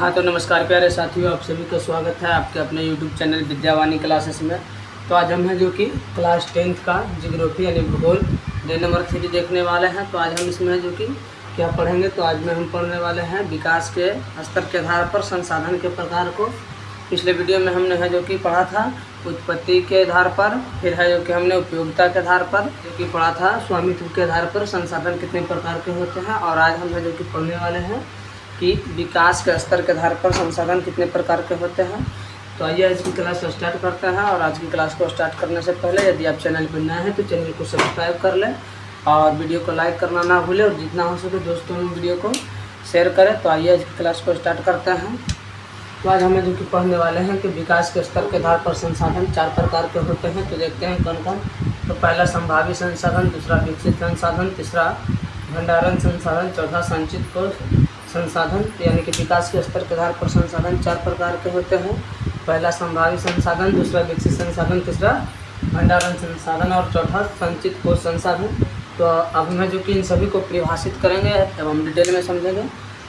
हाँ तो नमस्कार प्यारे साथियों, आप सभी का स्वागत है आपके अपने YouTube चैनल विद्यावाणी क्लासेस में। तो आज हम हैं जो कि क्लास 10th का जियोग्राफी यानी भूगोल डे नंबर 3 देखने वाले हैं। तो आज हम इसमें है जो कि क्या पढ़ेंगे, तो आज में हम पढ़ने वाले हैं विकास के स्तर के आधार पर संसाधन के प्रकार को। पिछले वीडियो में हमने है जो कि पढ़ा था उत्पत्ति के आधार पर, फिर है जो कि हमने उपयोगिता के आधार पर जो कि पढ़ा था स्वामित्व के आधार पर संसाधन कितने प्रकार के होते हैं। और आज हम है जो कि पढ़ने वाले हैं कि विकास के स्तर के आधार पर संसाधन कितने प्रकार के होते हैं। तो आइए आज की क्लास स्टार्ट करते हैं। और आज की क्लास को स्टार्ट करने से पहले यदि आप चैनल पर नए हैं तो चैनल को सब्सक्राइब कर लें और वीडियो को लाइक करना ना भूलें, और जितना हो सके दोस्तों में वीडियो को शेयर करें। तो आइए आज की क्लास को स्टार्ट करते हैं। तो आज हमें जो कि पढ़ने वाले हैं कि विकास के स्तर के आधार पर संसाधन 4 प्रकार के होते हैं। तो देखते हैं कौन कौन। तो पहला संभावी संसाधन, दूसरा विकसित संसाधन, तीसरा भंडारण संसाधन, चौथा संचित कोष संसाधन। यानी कि विकास के स्तर के आधार पर संसाधन 4 प्रकार के होते हैं। पहला संभावी संसाधन, दूसरा विकसित संसाधन, तीसरा भंडारण संसाधन और चौथा संचित कोष संसाधन। तो अब हमें जो कि इन सभी को परिभाषित करेंगे एवं डिटेल में समझेंगे।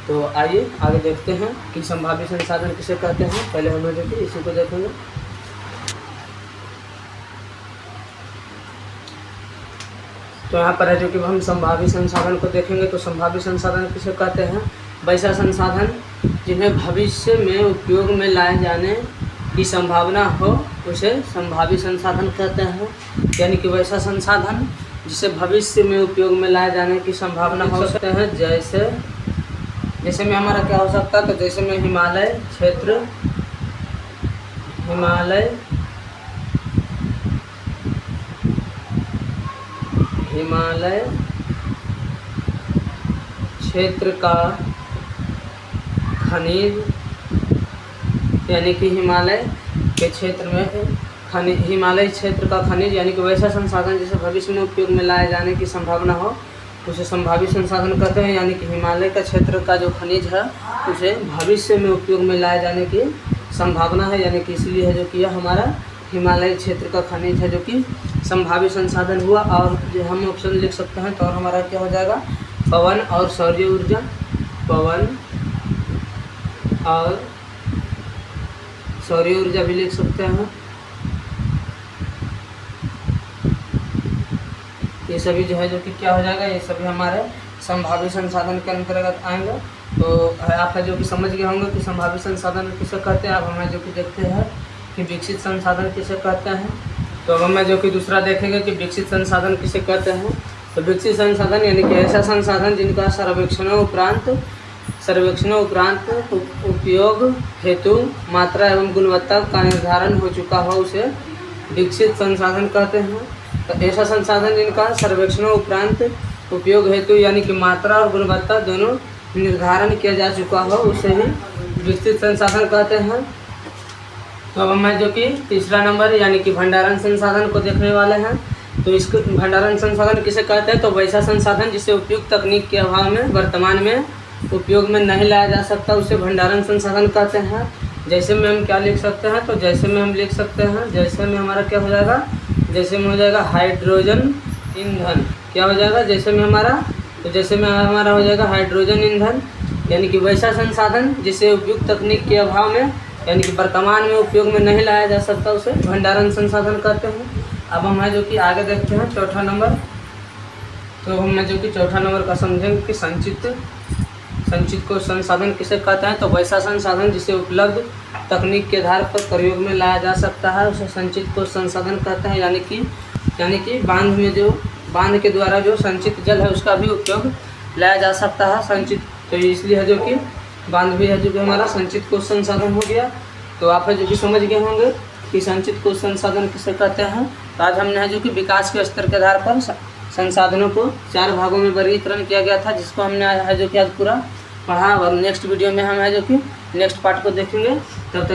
तो आइए आगे देखते हैं कि संभावी संसाधन किसे कहते हैं। पहले हमें जो कि इसी को देखेंगे। तो यहाँ पर है जो कि हम संभावी संसाधन को देखेंगे। तो संभावी संसाधन किसे कहते हैं? वैसा संसाधन जिन्हें भविष्य में उपयोग में लाए जाने की संभावना हो उसे संभावी संसाधन कहते हैं। यानी कि वैसा संसाधन जिसे भविष्य में उपयोग में लाए जाने की संभावना हो सकते हैं। जैसे में हमारा क्या हो सकता है? तो जैसे में हिमालय क्षेत्र का खनिज, यानी कि हिमालय के क्षेत्र में हिमालय क्षेत्र का खनिज, यानी कि वैसा संसाधन जिसे भविष्य में उपयोग में लाए जाने की संभावना हो उसे संभावी संसाधन कहते हैं। यानी कि हिमालय का क्षेत्र का जो खनिज है उसे भविष्य में उपयोग में लाए जाने की संभावना है। यानी कि इसलिए है जो कि यह हमारा हिमालय क्षेत्र का खनिज है जो कि संभावी संसाधन हुआ। और जो हम ऑप्शन लिख सकते हैं तो और हमारा क्या हो जाएगा? पवन और सौर ऊर्जा। पवन और सौर ऊर्जा भी लिख सकते हैं। ये सभी जो है जो कि क्या हो जाएगा? ये सभी हमारे संभावी संसाधन के अंतर्गत आएंगे। तो आप है जो कि समझ गए होंगे कि संभावी संसाधन किसे कहते हैं। अब हमें जो कि देखते हैं कि विकसित संसाधन किसे कहते हैं। तो अब हमें जो कि दूसरा देखेंगे कि विकसित संसाधन किसे कहते हैं। तो विकसित संसाधन यानी कि ऐसा संसाधन जिनका सर्वेक्षणों उपरांत उपयोग हेतु मात्रा एवं गुणवत्ता का निर्धारण हो चुका हो उसे विकसित संसाधन कहते हैं। तो ऐसा संसाधन जिनका सर्वेक्षणों उपरांत उपयोग हेतु यानी कि मात्रा और गुणवत्ता दोनों निर्धारण किया जा चुका हो उसे ही विकसित संसाधन कहते हैं। तो अब मैं जो कि तीसरा नंबर यानी कि भंडारण संसाधन को देखने वाले हैं। तो इसको भंडारण संसाधन किसे कहते हैं? तो वैसा संसाधन जिसे उपयुक्त तकनीक के अभाव में वर्तमान में उपयोग में नहीं लाया जा सकता उसे भंडारण संसाधन कहते हैं। जैसे में हम क्या लिख सकते हैं? तो जैसे में हम लिख सकते हैं, जैसे में हमारा क्या हो जाएगा? जैसे में हो जाएगा हाइड्रोजन ईंधन। क्या हो जाएगा? जैसे में हमारा, तो जैसे में हमारा हो जाएगा हाइड्रोजन ईंधन। यानी कि वैसा संसाधन जिसे उपयुक्त तकनीक के अभाव में यानी कि वर्तमान में उपयोग में नहीं लाया जा सकता उसे भंडारण संसाधन कहते हैं। अब हम जो कि आगे देखते हैं चौथा नंबर। तो हम जो कि चौथा नंबर का समझेंगे कि संचित को संसाधन किसे कहते हैं। तो वैसा संसाधन जिसे उपलब्ध तकनीक के आधार पर प्रयोग में लाया जा सकता है उसे संचित को संसाधन कहते हैं। यानी कि बांध के द्वारा जो संचित जल है उसका भी उपयोग लाया जा सकता है संचित। तो इसलिए है जो कि बांध भी है जो कि हमारा संचित कोष संसाधन हो गया। तो आप है जो कि समझ गए होंगे कि संचित कोष संसाधन किसे कहते हैं। तो आज हमने है जो कि विकास के स्तर के आधार पर संसाधनों को 4 भागों में वर्गीकरण किया गया था, जिसको हमने है जो कि आज पूरा पढ़ा। और नेक्स्ट वीडियो में हम है जो कि नेक्स्ट पार्ट को देखेंगे। तब तक